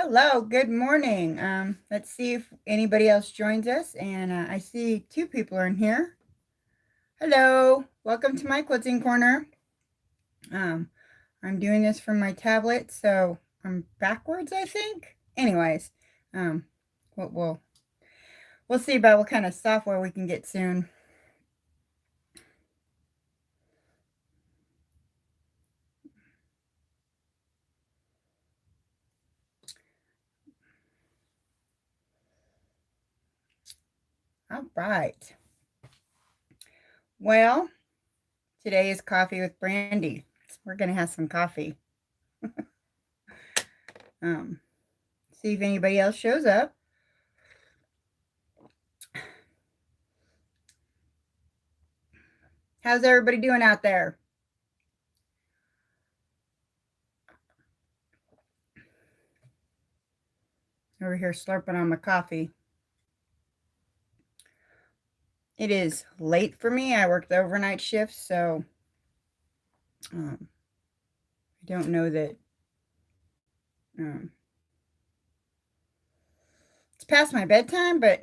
Hello, good morning. Let's see if anybody else joins us. And I see two people are in here. Hello, welcome to my quilting corner. I'm doing this from my tablet, so I'm backwards, I think. Anyways, um, we'll see about what kind of software we can get soon. All right. Well, today is coffee with Brandy. We're gonna have some coffee. See if anybody else shows up. How's everybody doing out there? Over here slurping on my coffee. It is late for me. I work the overnight shift, so I don't know that it's past my bedtime, but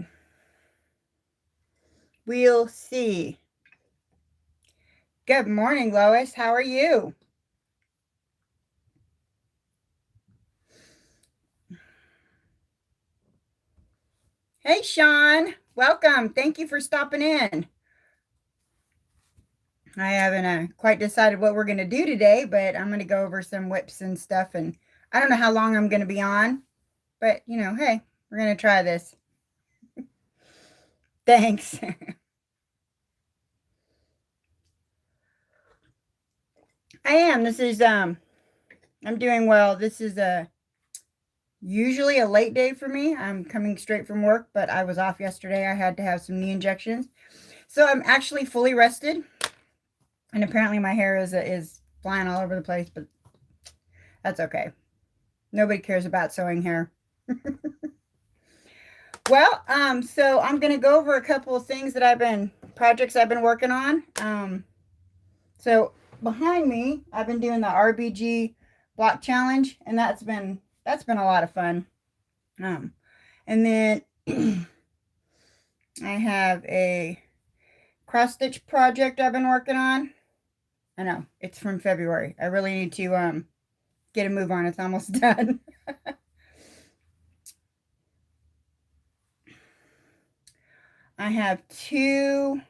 we'll see. Good morning, Lois. How are you? Hey, Sean. Welcome. Thank you for stopping in. I haven't quite decided what we're going to do today, but I'm going to go over some whips and stuff. And I don't know how long I'm going to be on, but, hey, we're going to try this. Thanks. I am. This is, I'm doing well. This is usually a late day for me. I'm coming straight from work, but I was off yesterday. I had to have some knee injections. So I'm actually fully rested. And apparently my hair is flying all over the place, but that's okay. Nobody cares about sewing hair. Well, so I'm going to go over a couple of things that projects I've been working on. So behind me, I've been doing the RBG block challenge, and that's been a lot of fun. And then I have a cross stitch project I've been working on. I know it's from February. I really need to get a move on. It's almost done. I have two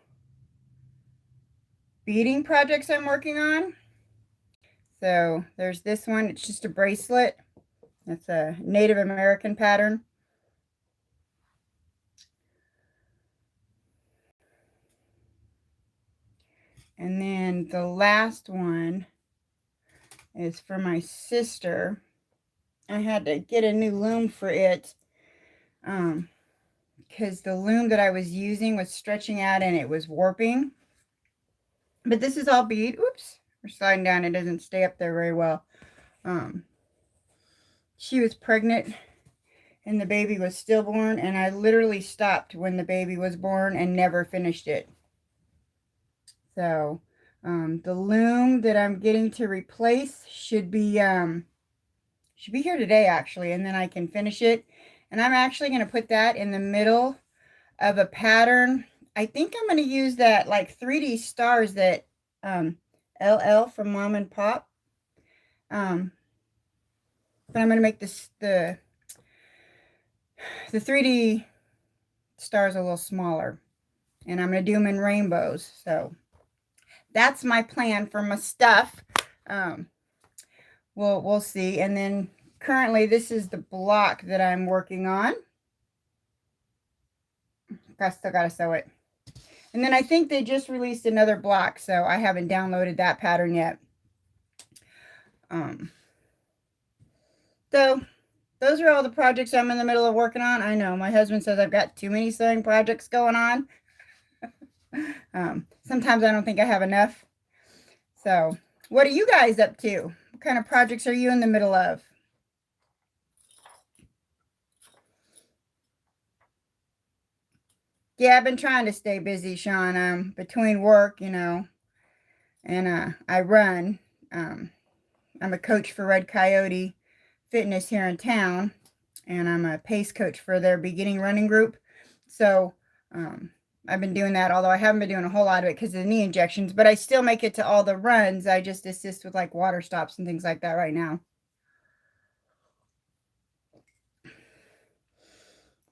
beading projects I'm working on. So there's this one. It's just a bracelet. It's a Native American pattern. And then the last one is for my sister. I had to get a new loom for it because the loom that I was using was stretching out and it was warping. But this is all bead. Oops, we're sliding down. It doesn't stay up there very well. She was pregnant and the baby was stillborn, and I literally stopped when the baby was born and never finished it. So the loom that I'm getting to replace should be here today, actually, and then I can finish it. And I'm actually going to put that in the middle of a pattern. I think I'm going to use that like 3D stars that LL from Mom and Pop. But I'm going to make this the 3D stars a little smaller, and I'm going to do them in rainbows. So that's my plan for my stuff. We'll see. And then currently this is the block that I'm working on. I still got to sew it. And then I think they just released another block, so I haven't downloaded that pattern yet. So those are all the projects I'm in the middle of working on. I know my husband says I've got too many sewing projects going on. Sometimes I don't think I have enough. So what are you guys up to? What kind of projects are you in the middle of? Yeah, I've been trying to stay busy, Sean. Between work, and I run. I'm a coach for Red Coyote Fitness here in town, and I'm a pace coach for their beginning running group. So I've been doing that, although I haven't been doing a whole lot of it because of the knee injections, but I still make it to all the runs. I just assist with like water stops and things like that right now.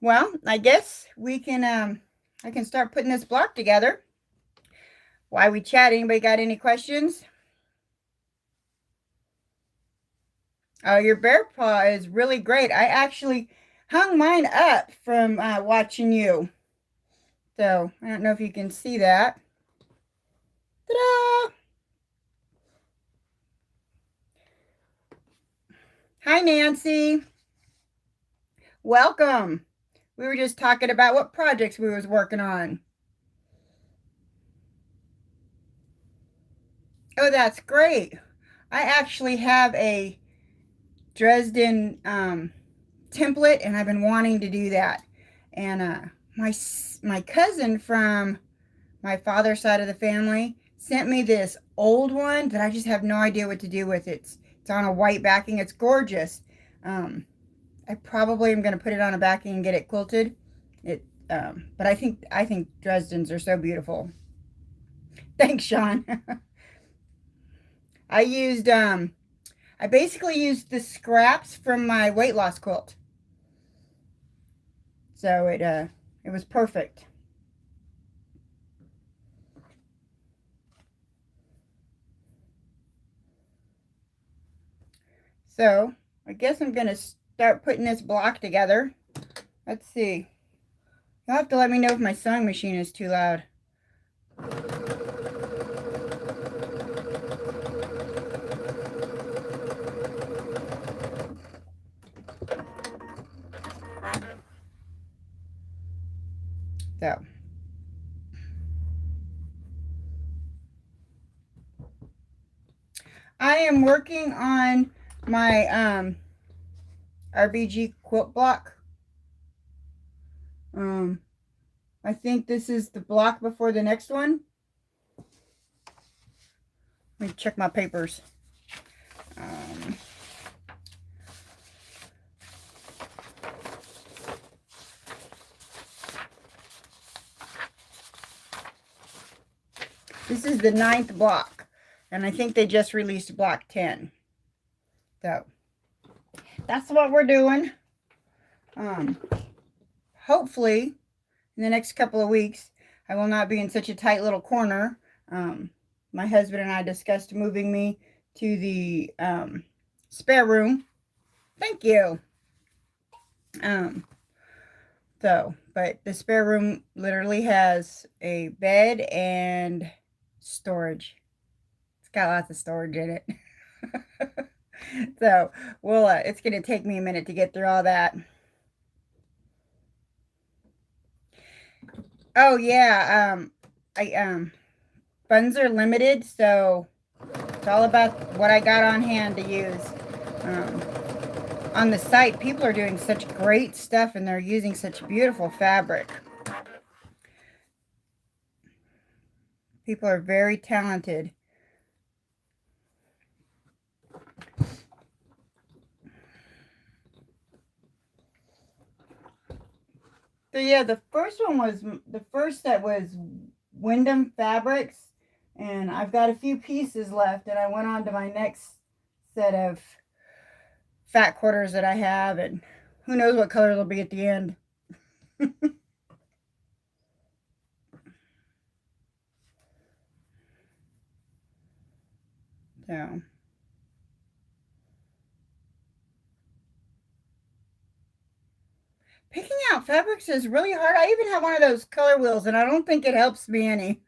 Well, I guess we can, I can start putting this block together. While we chat, anybody got any questions? Oh, your bear paw is really great. I actually hung mine up from watching you. So, I don't know if you can see that. Ta-da! Hi, Nancy. Welcome. We were just talking about what projects we was working on. Oh, that's great. I actually have a Dresden template, and I've been wanting to do that. And my cousin from my father's side of the family sent me this old one that I just have no idea what to do with. It's on a white backing. It's gorgeous. I probably am going to put it on a backing and get it quilted. But I think Dresdens are so beautiful. Thanks, Sean. I basically used the scraps from my weight loss quilt. So it was perfect. So I guess I'm going to start putting this block together. Let's see. You'll have to let me know if my sewing machine is too loud. So I am working on my RBG quilt block. I think this is the block before the next one. Let me check my papers. This is the 9th block, and I think they just released block 10. So that's what we're doing. Hopefully in the next couple of weeks I will not be in such a tight little corner. My husband and I discussed moving me to the spare room. Thank you. But the spare room literally has a bed and storage. It's got lots of storage in it. So it's gonna take me a minute to get through all that. Oh yeah, funds are limited, so it's all about what I got on hand to use. On the site, people are doing such great stuff, and they're using such beautiful fabric. People are very talented. So yeah, the first set was Wyndham Fabrics, and I've got a few pieces left, and I went on to my next set of fat quarters that I have, and who knows what color they'll be at the end. So picking out fabrics is really hard. I even have one of those color wheels, and I don't think it helps me any.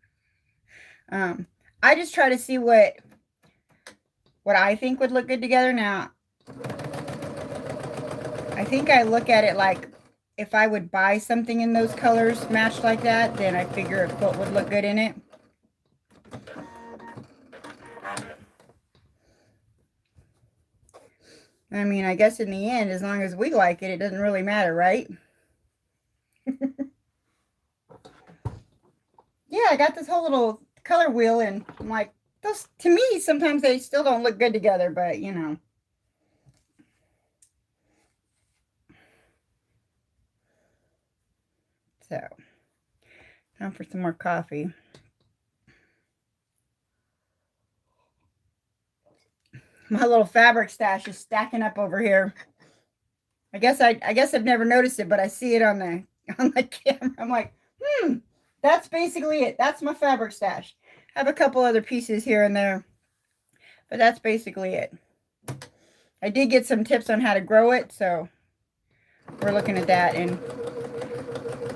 I just try to see what I think would look good together. Now, I think I look at it like if I would buy something in those colors matched like that, then I figure a quilt would look good in it. I mean, I guess in the end, as long as we like it, it doesn't really matter, right? Yeah, I got this whole little color wheel, and I'm like, those, to me, sometimes they still don't look good together, but you know. So, time for some more coffee. My little fabric stash is stacking up over here. I guess I've never noticed it, but I see it on the camera. I'm like, that's basically it. That's my fabric stash. I have a couple other pieces here and there, but that's basically it. I did get some tips on how to grow it, so we're looking at that. And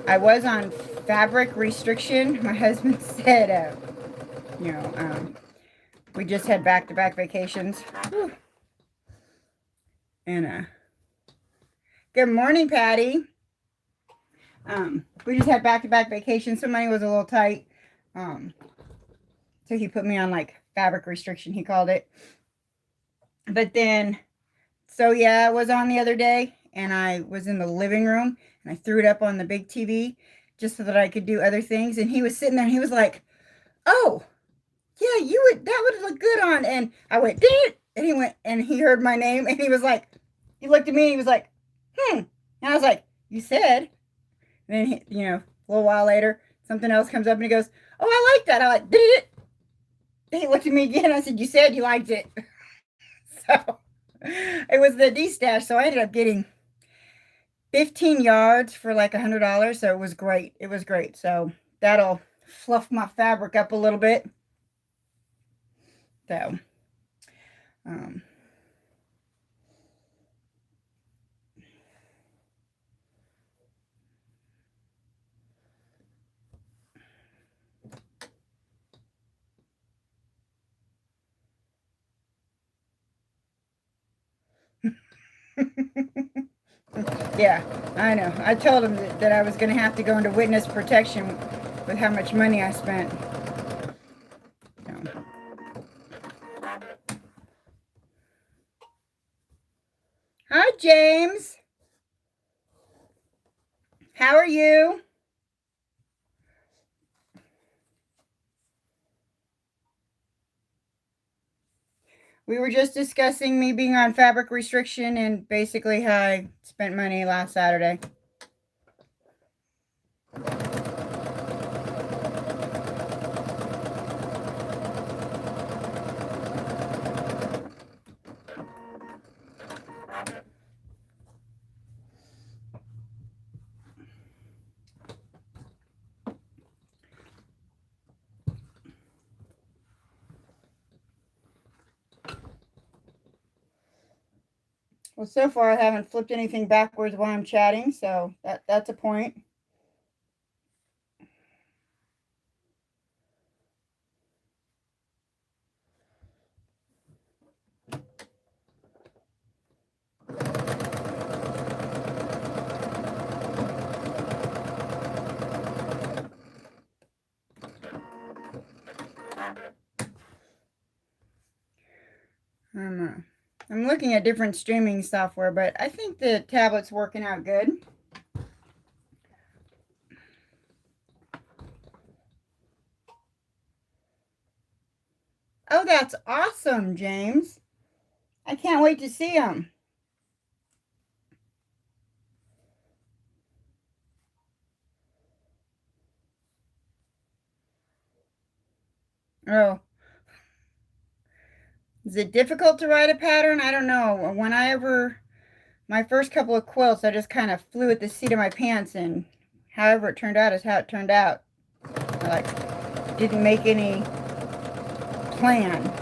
I was on fabric restriction. My husband said, we just had back-to-back vacations. Whew. And good morning, Patty. We just had back-to-back vacations, so money was a little tight. So he put me on like fabric restriction, he called it. But then, so yeah, I was on the other day, and I was in the living room, and I threw it up on the big TV just so that I could do other things. And he was sitting there, and he was like, "Oh, yeah, that would look good on." And I went, "Did it?" And he went, and he heard my name, and he was like, he looked at me, and he was like, And I was like, "You said." And then, a little while later, something else comes up, and he goes, "Oh, I like that." I like, "Did it?" And he looked at me again. I said, "You said you liked it." So it was the D-stash, so I ended up getting 15 yards for like $100, so it was great. It was great. So that'll fluff my fabric up a little bit. So, yeah, I know. I told him that I was going to have to go into witness protection with how much money I spent. So. Hi, James. How are you? We were just discussing me being on fabric restriction and basically how I spent money last Saturday. Well, so far I haven't flipped anything backwards while I'm chatting, so that's a point. I'm looking at different streaming software, but I think the tablet's working out good. Oh, that's awesome, James. I can't wait to see them. Oh. Is it difficult to write a pattern? I don't know. My first couple of quilts, I just kind of flew at the seat of my pants, and however it turned out is how it turned out. I didn't make any plan.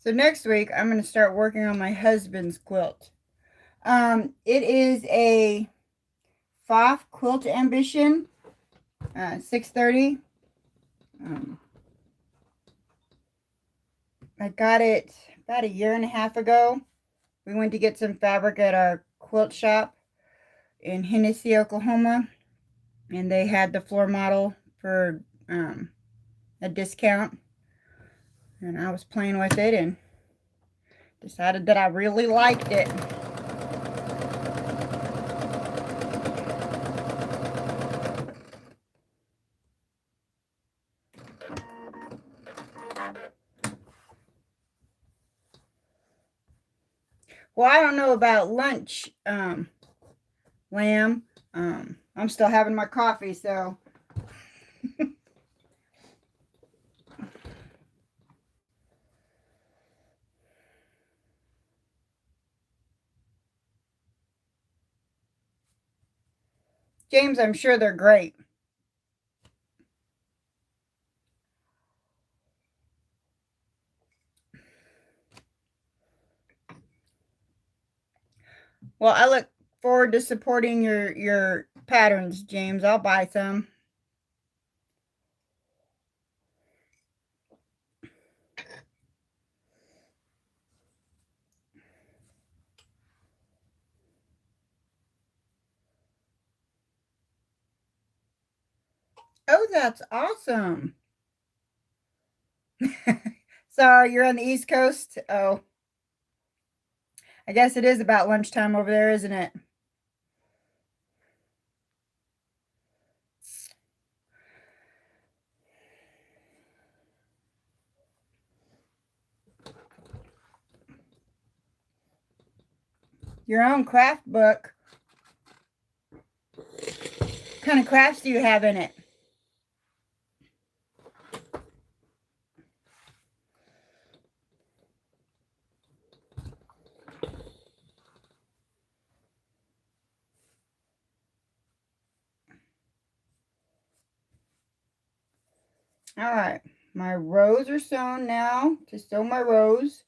So next week, I'm going to start working on my husband's quilt. It is a Foff Quilt Ambition 630. I got it about a year and a half ago. We went to get some fabric at our quilt shop in Hennessy, Oklahoma, and they had the floor model for a discount, and I was playing with it and decided that I really liked it. Well, I don't know about lunch, Lamb. I'm still having my coffee, so. James, I'm sure they're great. Well, I look forward to supporting your patterns, James. I'll buy some. Oh, that's awesome. Sorry, you're on the East Coast? Oh, I guess it is about lunchtime over there, isn't it? Your own craft book. What kind of crafts do you have in it? All right, my rows are sewn now. To sew my rows.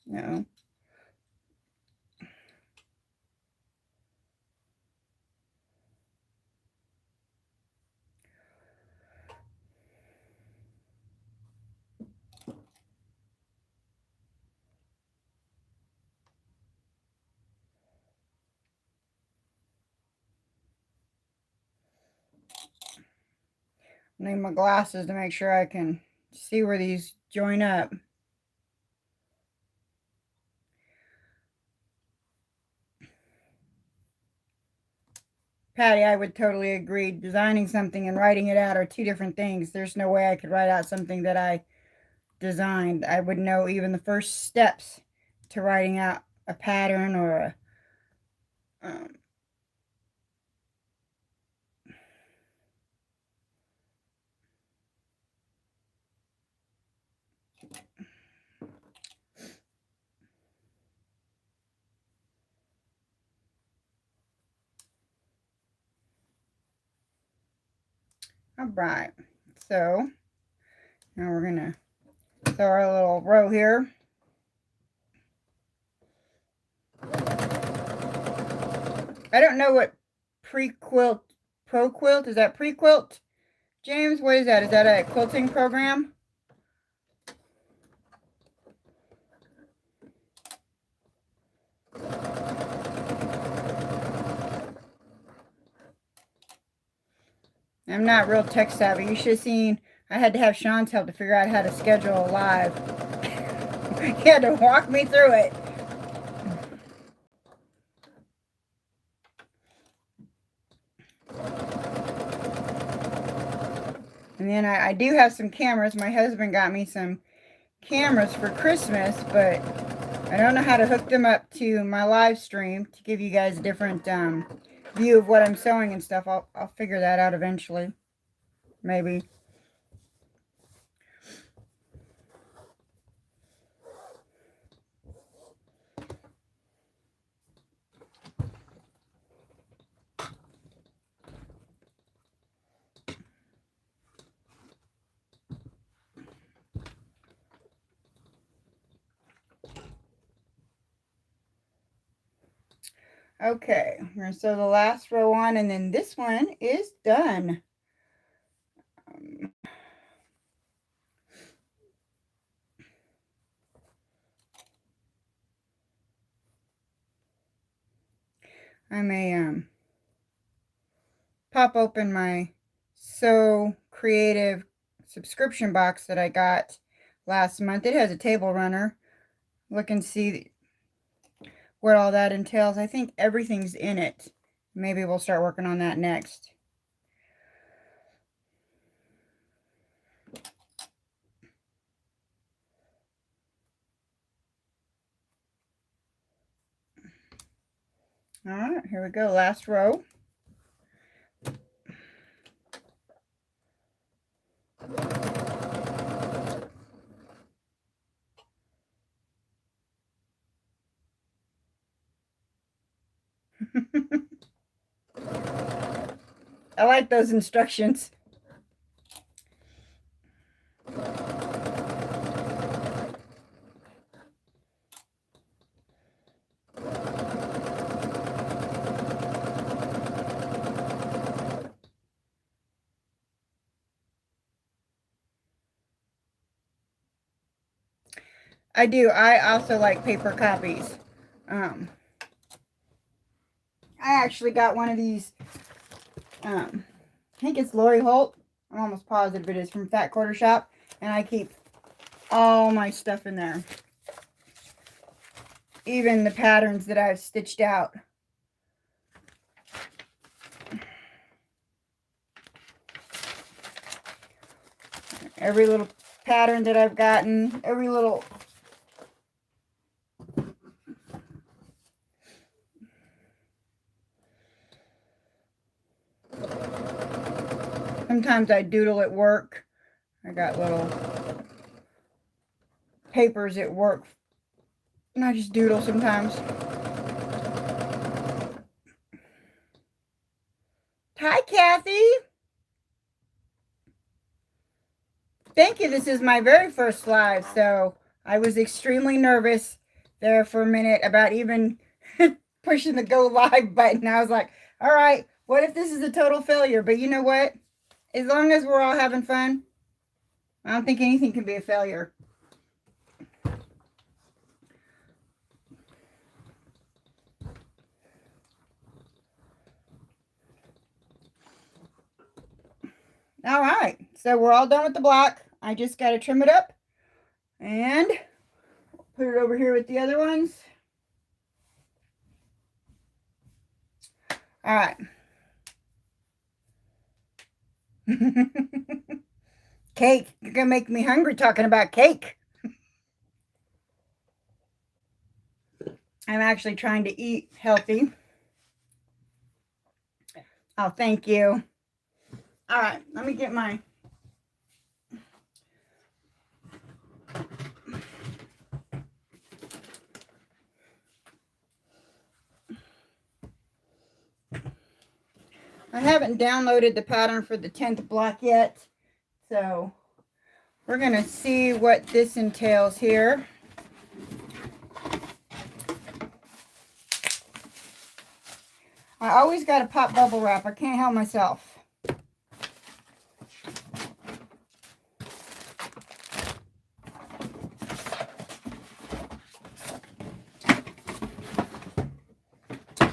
No. I need my glasses to make sure I can see where these join up. Patty, I would totally agree. Designing something and writing it out are two different things. There's no way I could write out something that I designed. I would know even the first steps to writing out a pattern or a all right. So now we're gonna throw our little row here. I don't know what pre-quilt, pro-quilt, is that pre-quilt? James, what is that? Is that a quilting program? I'm not real tech savvy. You should have seen, I had to have Sean's help to figure out how to schedule a live. He had to walk me through it. And then I do have some cameras. My husband got me some cameras for Christmas, but I don't know how to hook them up to my live stream to give you guys a different view of what I'm sewing and stuff. I'll figure that out eventually. Maybe. Okay, I'm going to sew the last row on, and then this one is done. I may pop open my So Creative subscription box that I got last month. It has a table runner. Look and see what all that entails. I think everything's in it. Maybe we'll start working on that next. All right, here we go. Last row. I like those instructions. I do. I also like paper copies. I actually got one of these. I think it's Lori Holt. I'm almost positive it is, from Fat Quarter Shop. And I keep all my stuff in there. Even the patterns that I've stitched out. Every little pattern that I've gotten, every little sometimes I doodle at work. I got little papers at work. And I just doodle sometimes. Hi, Kathy. Thank you. This is my very first live, so I was extremely nervous there for a minute about even pushing the go live button. I was like, all right, what if this is a total failure? But you know what? As long as we're all having fun, I don't think anything can be a failure. All right, so we're all done with the block. I just got to trim it up and put it over here with the other ones. All right. Cake. You're going to make me hungry talking about cake. I'm actually trying to eat healthy. Oh, thank you. All right, let me get my... I haven't downloaded the pattern for the 10th block yet, so we're going to see what this entails here. I always got to pop bubble wrap. I can't help myself.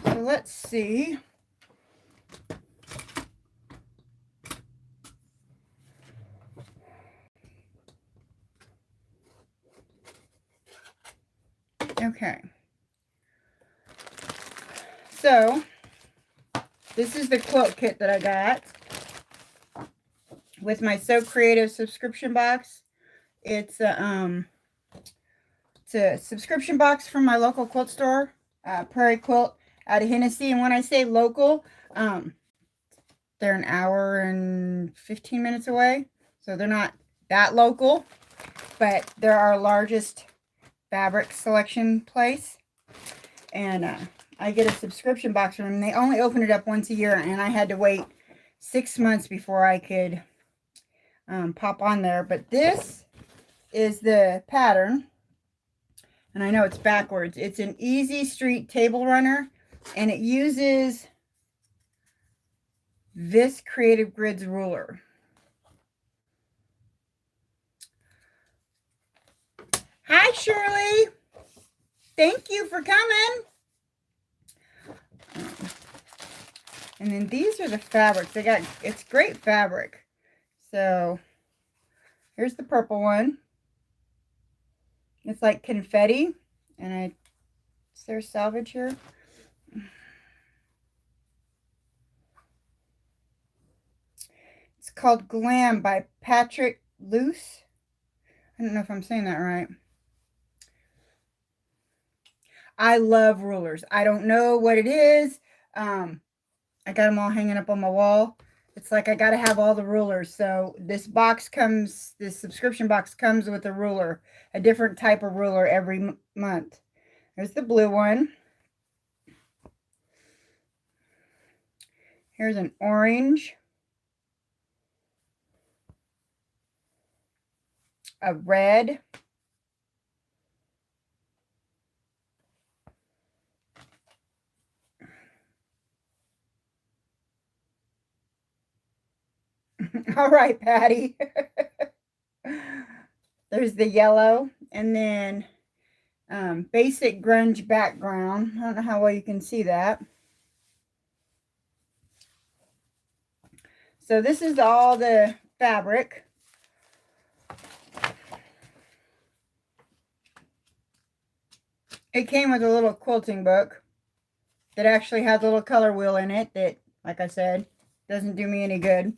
So let's see. Okay. So this is the quilt kit that I got with my So Creative subscription box. It's a subscription box from my local quilt store, Prairie Quilt out of Hennessy. And when I say local, they're an hour and 15 minutes away. So they're not that local, but they're our largest fabric selection place. And I get a subscription box from them. They only open it up once a year, and I had to wait 6 months before I could pop on there. But this is the pattern, and I know it's backwards. It's an Easy Street table runner. And it uses this Creative Grids ruler. Hi, Shirley. Thank you for coming. And then these are the fabrics. It's great fabric. So here's the purple one. It's like confetti. And is there salvage here? It's called Glam by Patrick Luce. I don't know if I'm saying that right. I love rulers. I don't know what it is. I got them all hanging up on my wall. It's like I got to have all the rulers. So this subscription box comes with a ruler, a different type of ruler every month. There's the blue one. Here's an orange. A red. All right, Patty. There's the yellow, and then basic grunge background. I don't know how well you can see that. So this is all the fabric. It came with a little quilting book that actually has a little color wheel in it that, like I said, doesn't do me any good.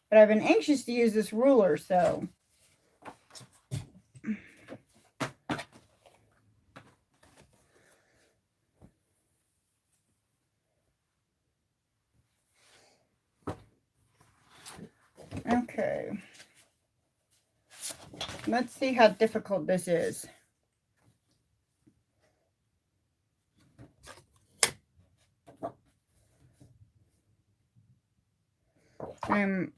But I've been anxious to use this ruler, so. Okay. Let's see how difficult this is. I'm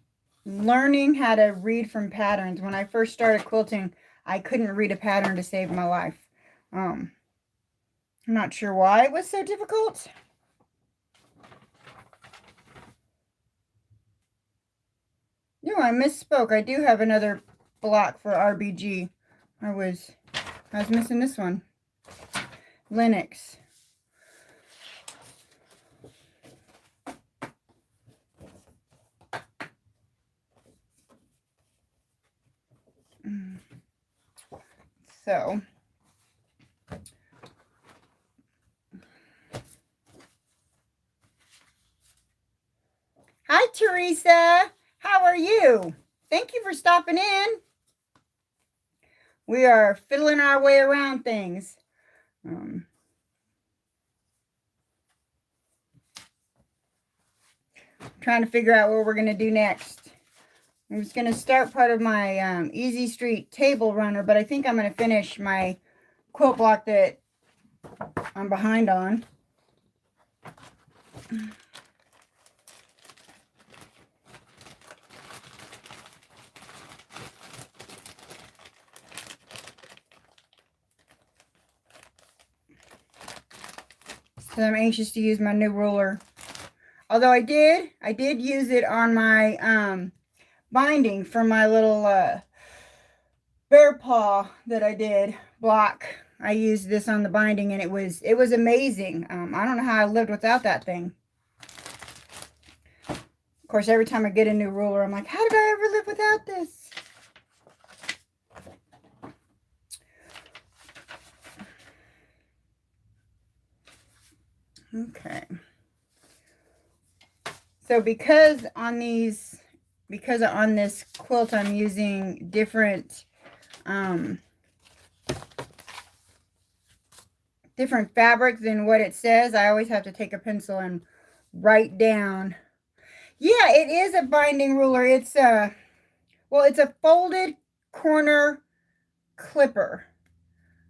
learning how to read from patterns. When I first started quilting, I couldn't read a pattern to save my life. I'm not sure why it was so difficult. No, I misspoke. I do have another block for RBG. I was missing this one. Linux. So hi, Teresa. How are you? Thank you for stopping in. We are fiddling our way around things. Trying to figure out what we're going to do next. I was going to start part of my Easy Street table runner, but I think I'm going to finish my quilt block that I'm behind on. So I'm anxious to use my new ruler. Although I did use it on my binding for my little bear paw that I did block. I used this on the binding, and it was amazing. I don't know how I lived without that thing. Of course, every time I get a new ruler, I'm like, how did I ever live without this? Okay. So because on this quilt I'm using different different fabrics than what it says, I always have to take a pencil and write down. Yeah, it is a binding ruler. It's a folded corner clipper.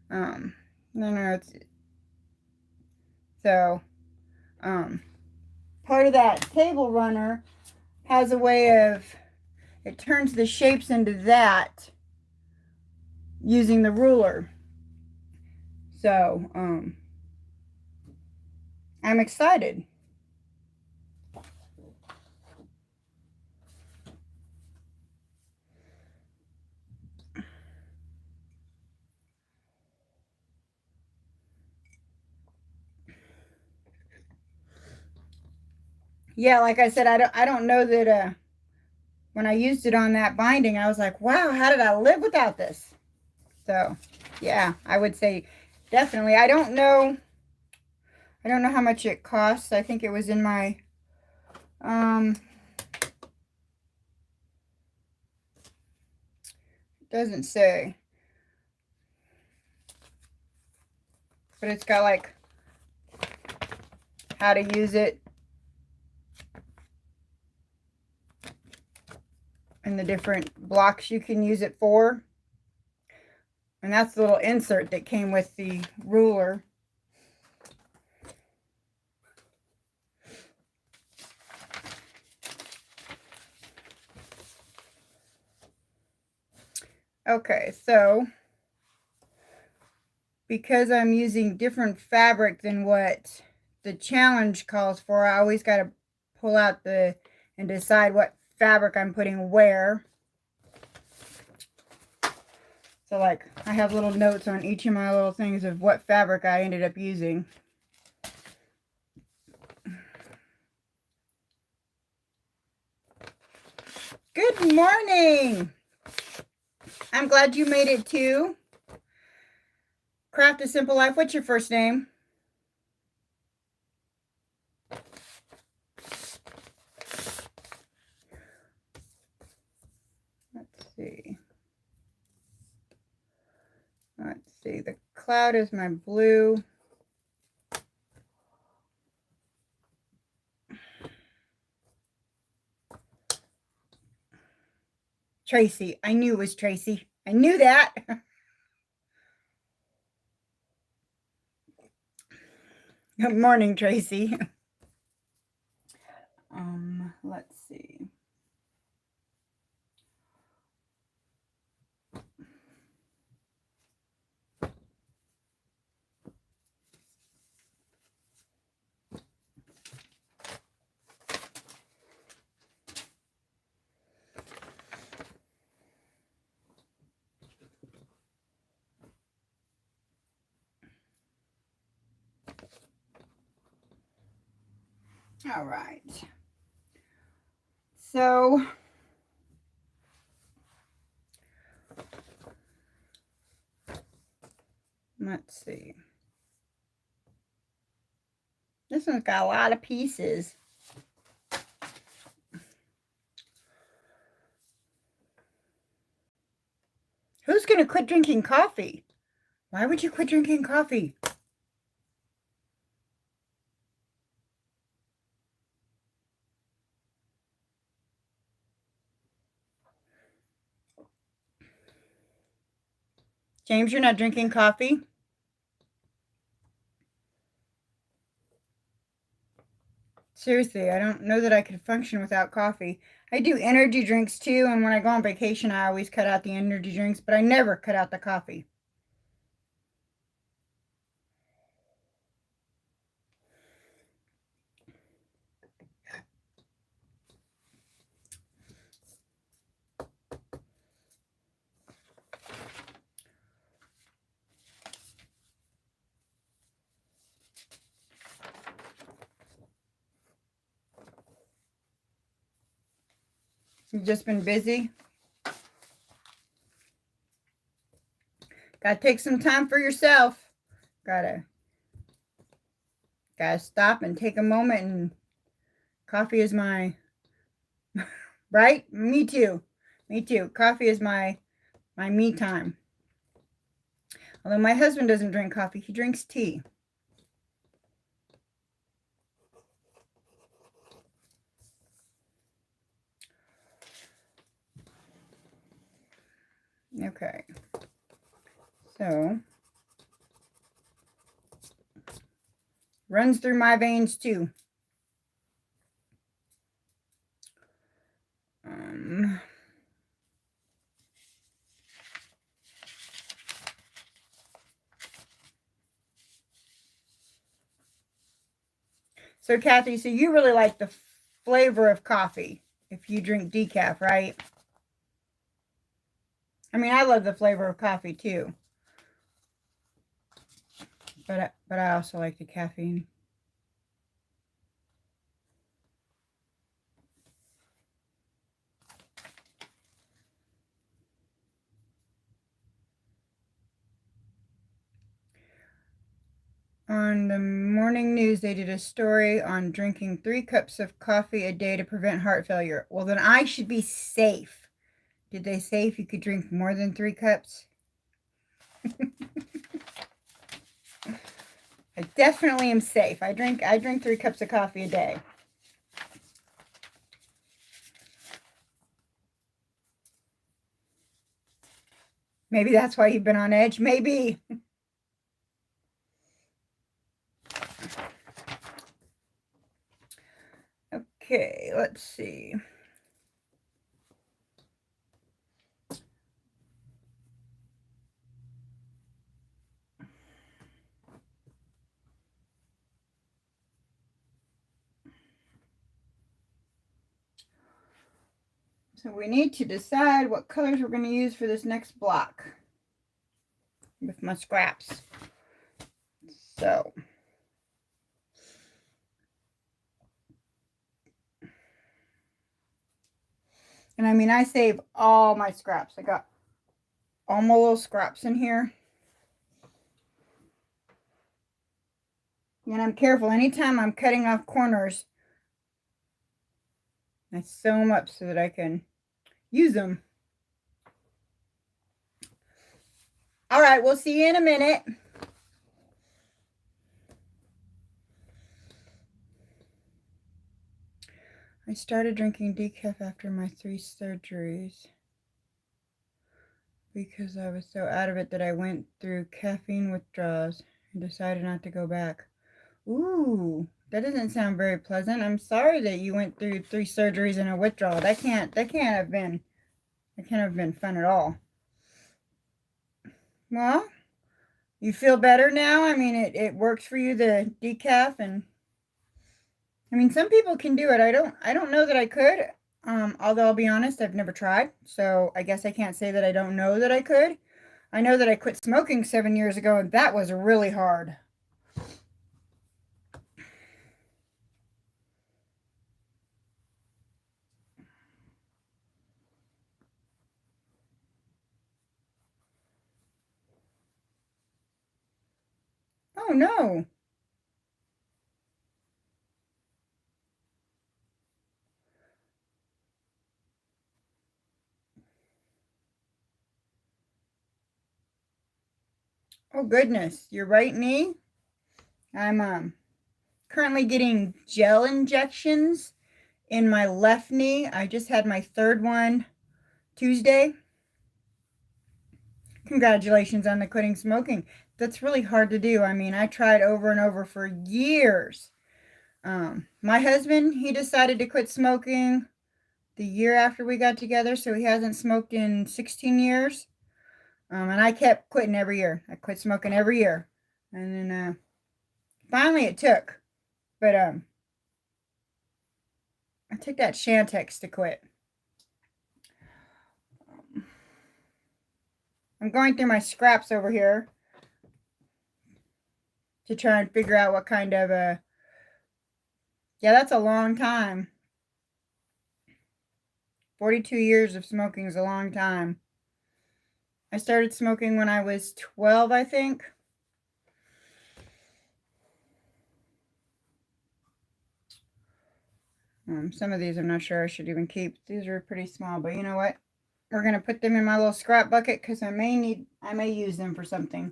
No, it's so part of that table runner has a way of, it turns the shapes into that using the ruler. So, I'm excited. Yeah, like I said, I don't know that when I used it on that binding, I was like, wow, how did I live without this? So, yeah, I would say definitely. I don't know how much it costs. I think it was in my doesn't say. But it's got like how to use it and the different blocks you can use it for. And that's the little insert that came with the ruler. Okay, so because I'm using different fabric than what the challenge calls for, I always got to pull out and decide what fabric I'm putting where. So like I have little notes on each of my little things of what fabric I ended up using. Good morning. I'm glad you made it too. Craft a Simple Life. What's your first name? Let's see. Let's see. The cloud is my blue. Tracy. I knew it was Tracy. I knew that. Good morning, Tracy. Let's see. All right. So let's see. This one's got a lot of pieces. Who's going to quit drinking coffee? Why would you quit drinking coffee? James, you're not drinking coffee? Seriously, I don't know that I could function without coffee. I do energy drinks too, and when I go on vacation, I always cut out the energy drinks, but I never cut out the coffee. You've just been busy. Gotta take some time for yourself. Gotta stop and take a moment, and coffee is my right? Me too. Me too. Coffee is my me time. Although my husband doesn't drink coffee, he drinks tea. Okay. So runs through my veins too. So Kathy, so you really like the flavor of coffee if you drink decaf, right? I mean, I love the flavor of coffee too. But I also like the caffeine. On the morning news, they did a story on drinking 3 cups of coffee a day to prevent heart failure. Well, then I should be safe. Did they say if you could drink more than 3 cups? I definitely am safe. I drink 3 cups of coffee a day. Maybe that's why you've been on edge. Maybe. Okay, let's see. So we need to decide what colors we're going to use for this next block with my scraps. So and I mean, I save all my scraps. I got all my little scraps in here. And I'm careful. Anytime I'm cutting off corners, I sew them up so that I can use them. All right, we'll see you in a minute. I started drinking decaf after my 3 surgeries because I was so out of it that I went through caffeine withdrawals and decided not to go back. Ooh, that doesn't sound very pleasant. I'm sorry that you went through 3 surgeries and a withdrawal. That can't have been fun at all. Well, you feel better now? I mean, it works for you, the decaf, and I mean, some people can do it. I don't know that I could. Although I'll be honest, I've never tried. So I guess I can't say that I don't know that I could. I know that I quit smoking 7 years ago, and that was really hard. Oh no. Oh goodness, your right knee? I'm currently getting gel injections in my left knee. I just had my 3rd one Tuesday. Congratulations on the quitting smoking. That's really hard to do. I mean, I tried over and over for years. My husband, he decided to quit smoking the year after we got together, so he hasn't smoked in 16 years. And I kept quitting every year. I quit smoking every year. And then finally it took. But I took that Shantex to quit. I'm going through my scraps over here to try and figure out what kind of yeah, that's a long time. 42 years of smoking is a long time. I started smoking when I was 12, I think. Some of these I'm not sure I should even keep. These are pretty small, but you know what? We're going to put them in my little scrap bucket because I may use them for something.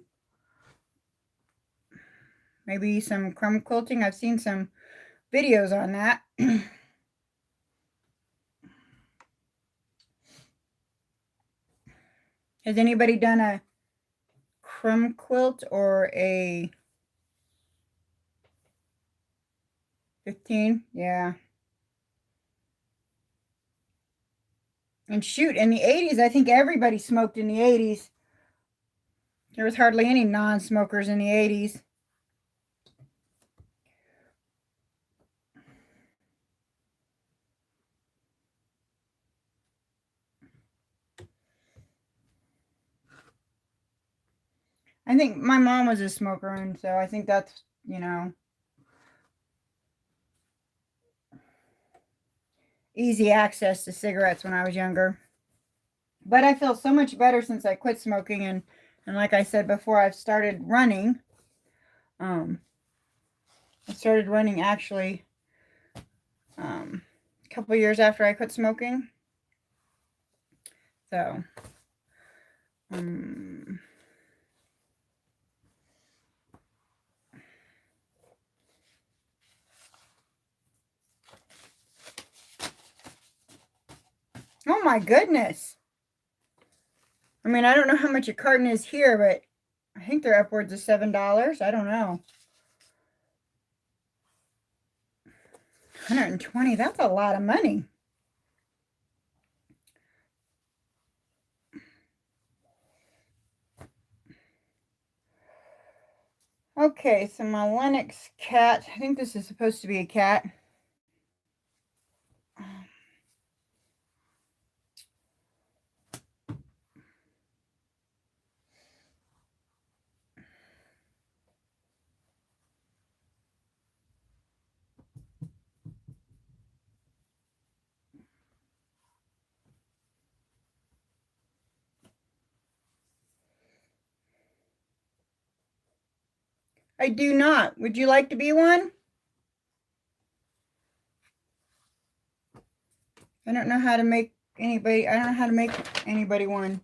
Maybe some crumb quilting. I've seen some videos on that. Has anybody done a crumb quilt or a 15? Yeah. And shoot, in the 80s, I think everybody smoked in the 80s. There was hardly any non-smokers in the 80s. I think my mom was a smoker, and so I think that's, easy access to cigarettes when I was younger. But I feel so much better since I quit smoking, and like I said before, I've started running. I started running actually a couple years after I quit smoking. So, oh my goodness. I mean, I don't know how much a carton is here, but I think they're upwards of $7. I don't know. 120, that's a lot of money. Okay, so my Lennox cat, I think this is supposed to be a cat. I do not. Would you like to be one? I don't know how to make anybody, I don't know how to make anybody one.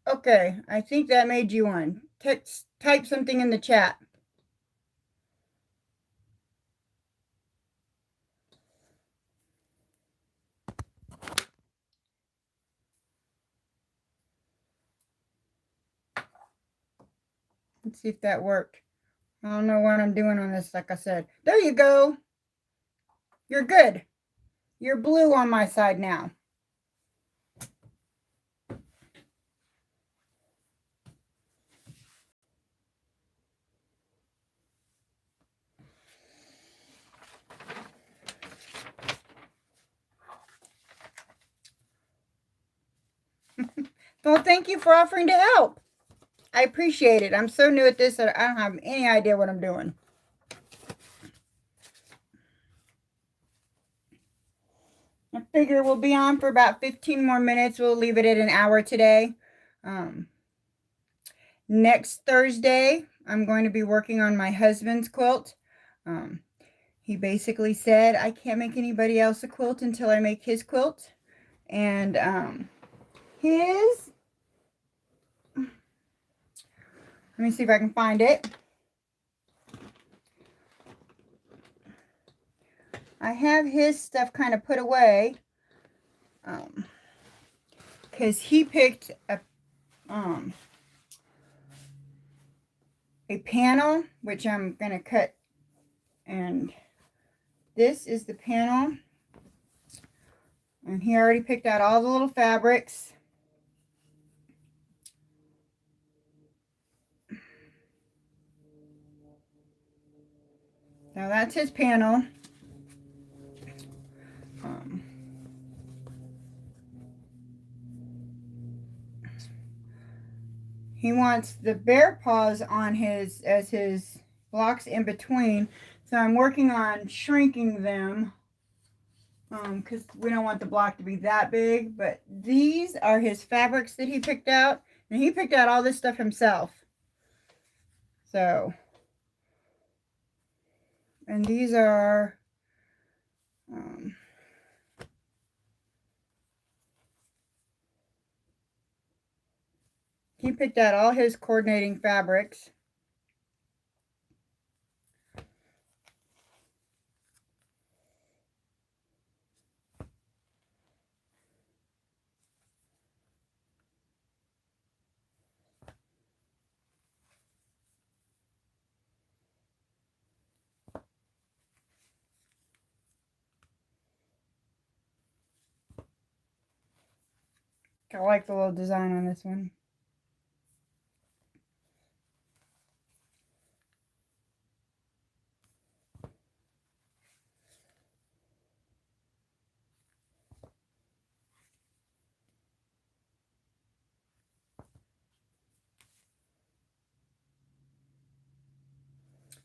Okay, I think that made you one. Type something in the chat. Let's see if that worked. I don't know what I'm doing on this, like I said. There you go. You're good. You're blue on my side now. Well, thank you for offering to help. I appreciate it. I'm so new at this that I don't have any idea what I'm doing. I figure we'll be on for about 15 more minutes. We'll leave it at an hour today. Next Thursday, I'm going to be working on my husband's quilt. He basically said, I can't make anybody else a quilt until I make his quilt. And his, let me see if I can find it. I have his stuff kind of put away because he picked a panel, which I'm going to cut, and this is the panel, and he already picked out all the little fabrics. Now that's his panel. He wants the bear paws on his, as his blocks in between. So I'm working on shrinking them because we don't want the block to be that big. But these are his fabrics that he picked out. And he picked out all this stuff himself. So, and these are he picked out all his coordinating fabrics. I like the little design on this one.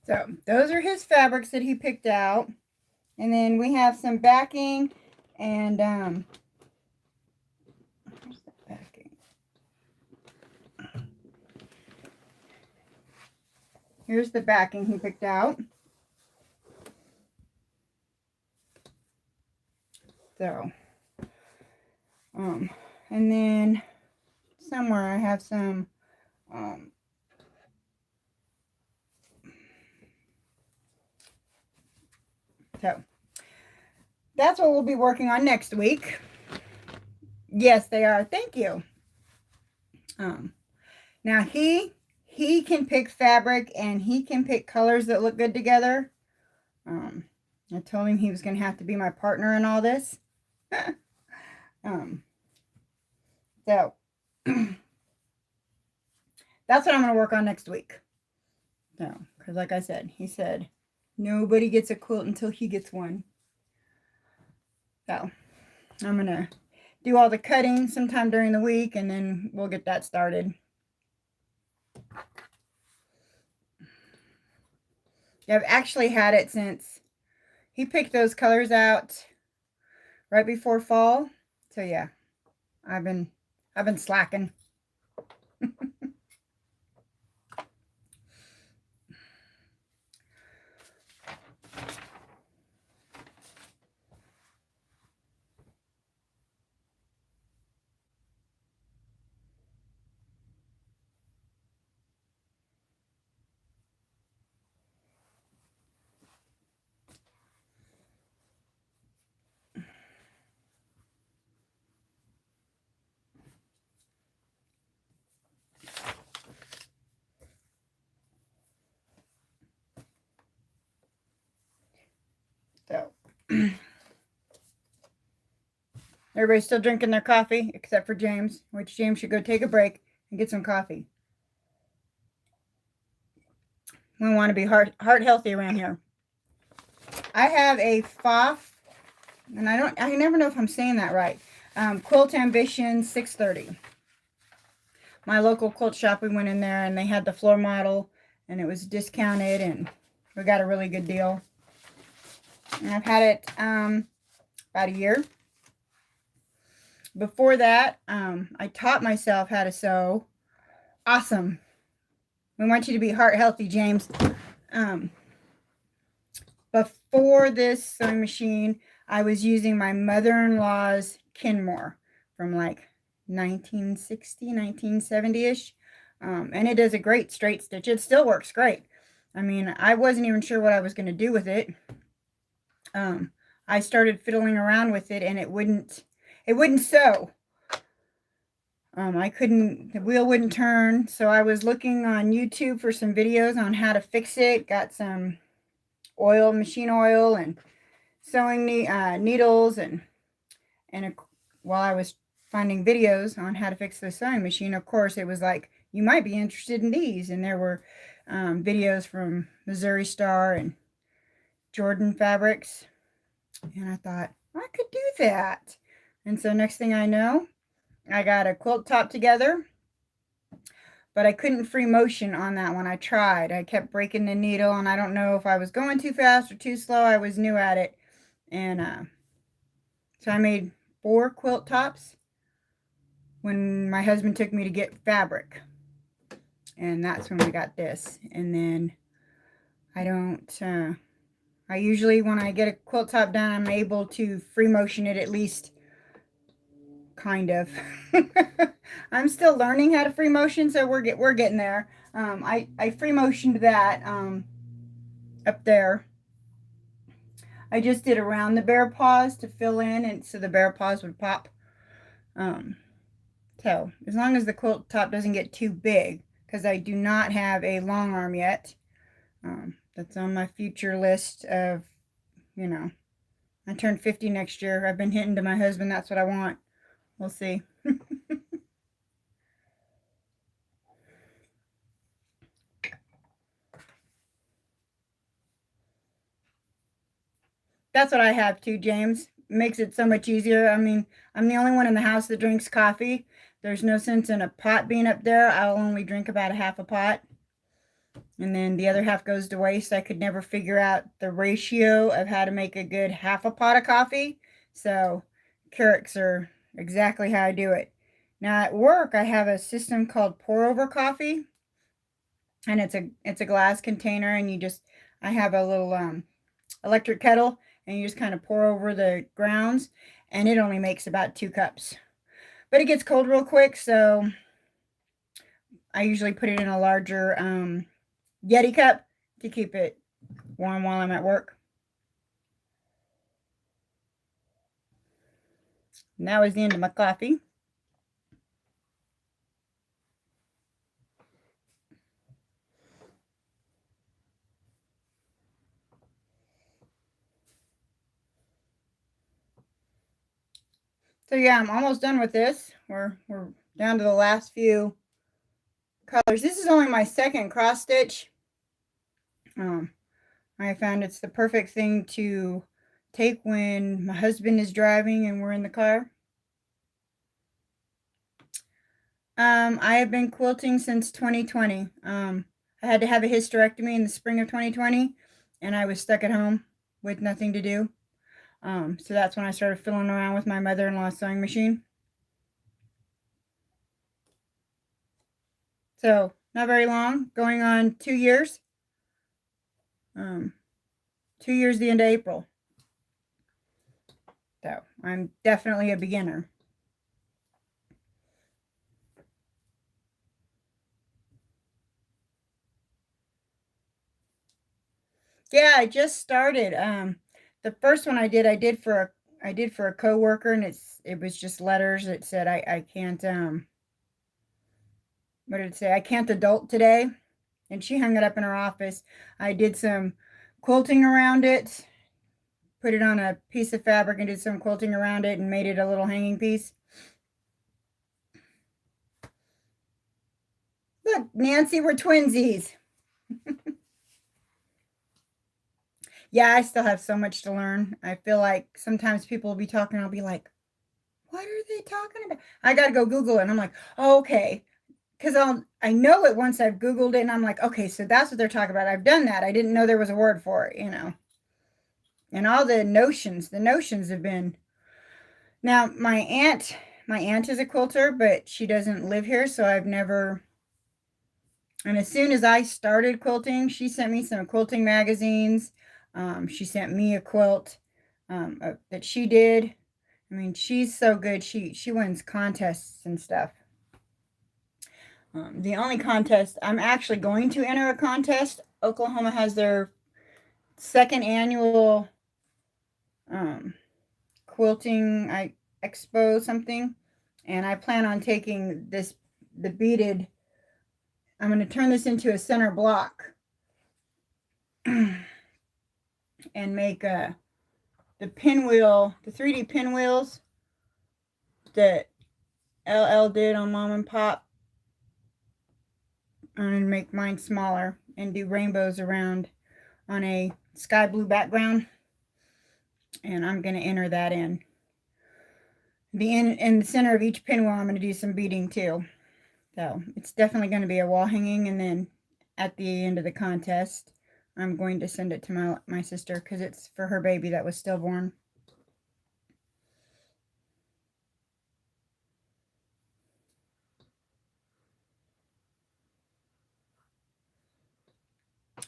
So those are his fabrics that he picked out. And then we have some backing and where's the backing? Here's the backing he picked out. So and then somewhere I have some so that's what we'll be working on next week. Yes, they are. Thank you. Now he can pick fabric and he can pick colors that look good together. I told him he was going to have to be my partner in all this. So that's what I'm going to work on next week. So, because like I said, he said nobody gets a quilt until he gets one. So I'm going to do all the cutting sometime during the week and then we'll get that started. I've actually had it since he picked those colors out right before fall. So yeah, I've been slacking. So everybody's still drinking their coffee except for James, which James should go take a break and get some coffee. We want to be heart healthy around here. I have a FOF, and I never know if I'm saying that right. Quilt Ambition 630. My local quilt shop, we went in there and they had the floor model and it was discounted and we got a really good deal. And I've had it about a year. Before that, I taught myself how to sew. Awesome. We want you to be heart healthy, James. Before this sewing machine, I was using my mother-in-law's Kenmore from like 1960, 1970-ish. And it does a great straight stitch. It still works great. I mean, I wasn't even sure what I was going to do with it. I started fiddling around with it and it wouldn't sew. The wheel wouldn't turn. So I was looking on YouTube for some videos on how to fix it. Got some oil, machine oil and sewing needles and while I was finding videos on how to fix the sewing machine, of course, it was like, you might be interested in these. And there were videos from Missouri Star and Jordan Fabrics. And I thought, I could do that. And so next thing I know, I got a quilt top together. But I couldn't free motion on that one. I tried. I kept breaking the needle, and I don't know if I was going too fast or too slow. I was new at it. And so I made 4 quilt tops when my husband took me to get fabric. And that's when we got this. And then I usually, when I get a quilt top done, I'm able to free motion it at least, kind of. I'm still learning how to free motion, so we're getting there. I free motioned that up there. I just did around the bear paws to fill in, and so the bear paws would pop. So as long as the quilt top doesn't get too big, because I do not have a long arm yet. That's on my future list of, I turn 50 next year. I've been hinting to my husband that's what I want. We'll see. That's what I have too, James. Makes it so much easier. I mean, I'm the only one in the house that drinks coffee. There's no sense in a pot being up there. I'll only drink about a half a pot, and then the other half goes to waste. I could never figure out the ratio of how to make a good half a pot of coffee. So, Keurigs are exactly how I do it. Now at work, I have a system called pour over coffee, and it's a glass container, and I have a little electric kettle, and you just kind of pour over the grounds, and it only makes about 2 cups. But it gets cold real quick, so I usually put it in a larger Yeti cup to keep it warm while I'm at work. And that was the end of my coffee. So yeah, I'm almost done with this. We're down to the last few colors. This is only my second cross stitch. I found it's the perfect thing to take when my husband is driving and we're in the car. I have been quilting since 2020. I had to have a hysterectomy in the spring of 2020, and I was stuck at home with nothing to do. So that's when I started fiddling around with my mother-in-law's sewing machine. So not very long, going on 2 years. 2 years the end of April. So I'm definitely a beginner. Yeah, I just started. The first one I did for a coworker, and it was just letters. It said I can't what did it say? I can't adult today, and she hung it up in her office. I did some quilting around it, put it on a piece of fabric, and did some quilting around it, and made it a little hanging piece. Look, Nancy, we're twinsies. Yeah, I still have so much to learn. I feel like sometimes people will be talking, I'll be like, what are they talking about? I got to go Google it. And I'm like, oh, okay. Because I know it once I've Googled it, and I'm like, okay, so that's what they're talking about. I've done that. I didn't know there was a word for it, And all the notions have been. Now, my aunt is a quilter, but she doesn't live here, so I've never. And as soon as I started quilting, she sent me some quilting magazines. She sent me a quilt that she did. I mean, she's so good. She wins contests and stuff. The only contest I'm actually going to enter a contest. Oklahoma has their second annual quilting expo something, and I plan on taking the beaded. I'm going to turn this into a center block and make the pinwheel, the 3D pinwheels that LL did on Mom and Pop. I'm going to make mine smaller and do rainbows around on a sky blue background. And I'm going to enter that in. In the center of each pinwheel, I'm going to do some beading too. So it's definitely going to be a wall hanging. And then at the end of the contest, I'm going to send it to my sister because it's for her baby that was stillborn.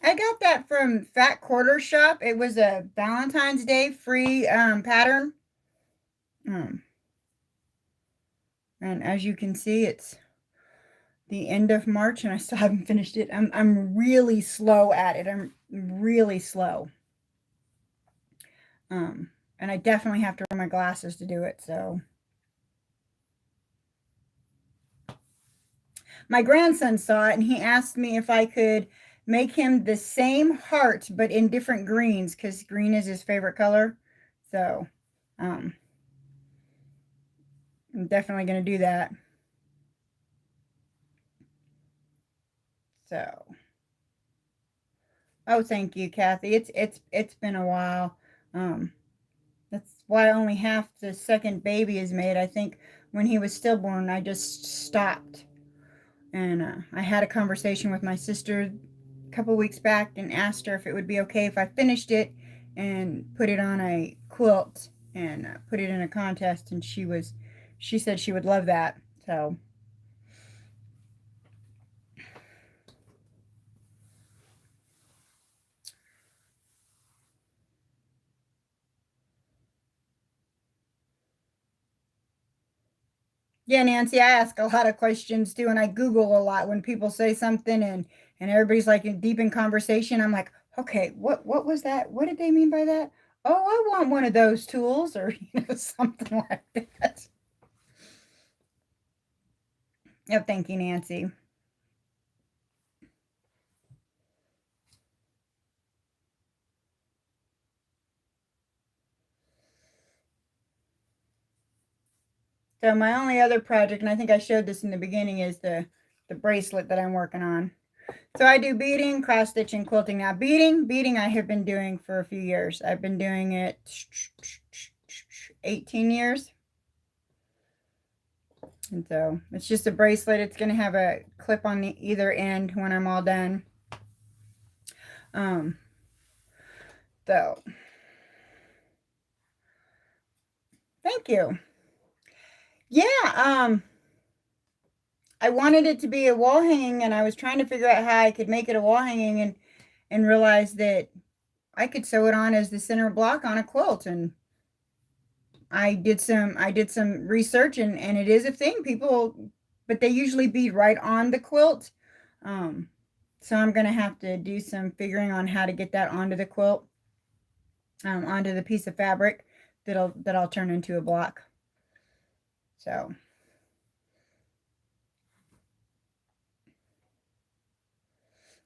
I got that from Fat Quarter Shop. It was a Valentine's Day free pattern. And as you can see, it's the end of March, and I still haven't finished it. I'm really slow at it. I'm really slow. And I definitely have to wear my glasses to do it. So my grandson saw it, and he asked me if I could make him the same heart but in different greens, because green is his favorite color. So I'm definitely going to do that. So, oh, thank you, Kathy. It's been a while. That's why only half the second baby is made. I think when he was stillborn, I just stopped. And I had a conversation with my sister a couple weeks back and asked her if it would be okay if I finished it and put it on a quilt and put it in a contest. And she said she would love that. So yeah, Nancy, I ask a lot of questions too, and I Google a lot when people say something and everybody's like in deep in conversation. I'm like, okay, what was that? What did they mean by that? Oh, I want one of those tools, or something like that. Oh, thank you, Nancy. So my only other project, and I think I showed this in the beginning, is the bracelet that I'm working on. So I do beading, cross stitching, quilting. Now beading I have been doing for a few years. I've been doing it 18 years. And so it's just a bracelet. It's going to have a clip on the either end when I'm all done. Um, so thank you. Yeah, I wanted it to be a wall hanging, and I was trying to figure out how I could make it a wall hanging, and realized that I could sew it on as the center block on a quilt. And I did some research, and it is a thing. People, but they usually bead right on the quilt. Um, so I'm gonna have to do some figuring on how to get that onto the quilt, onto the piece of fabric that I'll turn into a block. So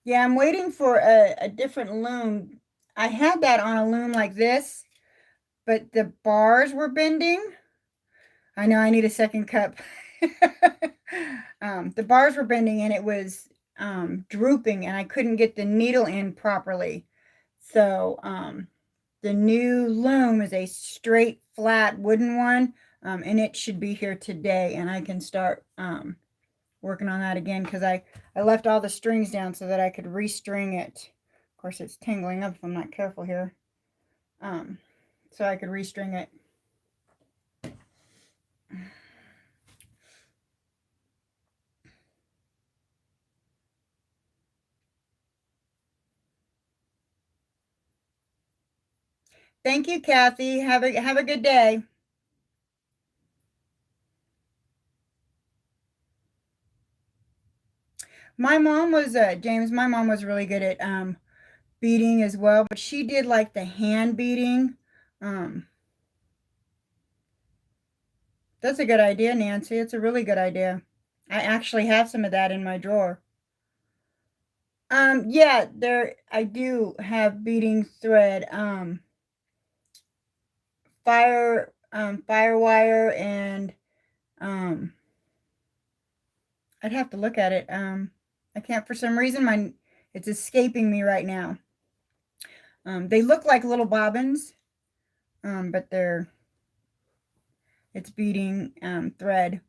yeah, I'm waiting for a different loom. I had that on a loom like this, but the bars were bending. I know I need a second cup. The bars were bending and it was drooping, and I couldn't get the needle in properly. So the new loom is a straight, flat wooden one, and it should be here today, and I can start working on that again because I left all the strings down so that I could restring it. Of course, it's tangling up if I'm not careful here. Um, so I could restring it. Thank you, Kathy. Have a good day. My mom was James. My mom was really good at beading as well, but she did like the hand beading. Um, that's a good idea, Nancy. It's a really good idea. I actually have some of that in my drawer. Yeah, there I do have beading thread. Firewire, and um I'd have to look at it. I can't, for some reason, it's escaping me right now. They look like little bobbins, but it's beading thread.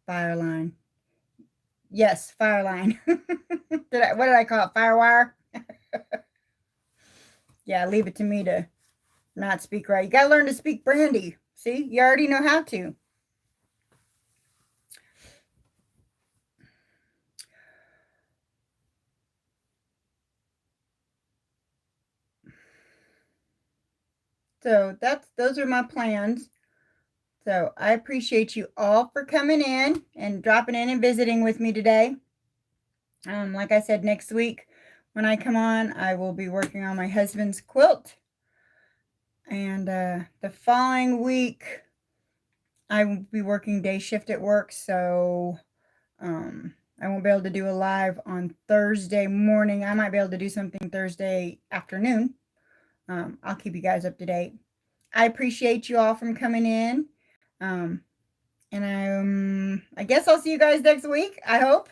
Fireline. Yes, fireline. What did I call it? Firewire? Yeah, leave it to me to not speak right. You gotta learn to speak Brandy. See, you already know how to. So those are my plans. So I appreciate you all for coming in and dropping in and visiting with me today. Like I said, next week when I come on, I will be working on my husband's quilt. And the following week, I will be working day shift at work. So I won't be able to do a live on Thursday morning. I might be able to do something Thursday afternoon. I'll keep you guys up to date. I appreciate you all from coming in. Um, and I guess I'll see you guys next week. I hope.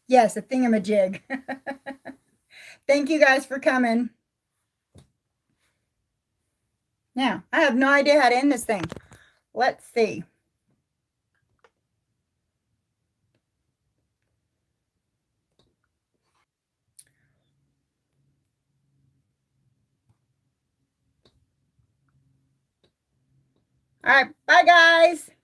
Yes, a thingamajig. Thank you guys for coming. Now, I have no idea how to end this thing. Let's see. All right, bye guys.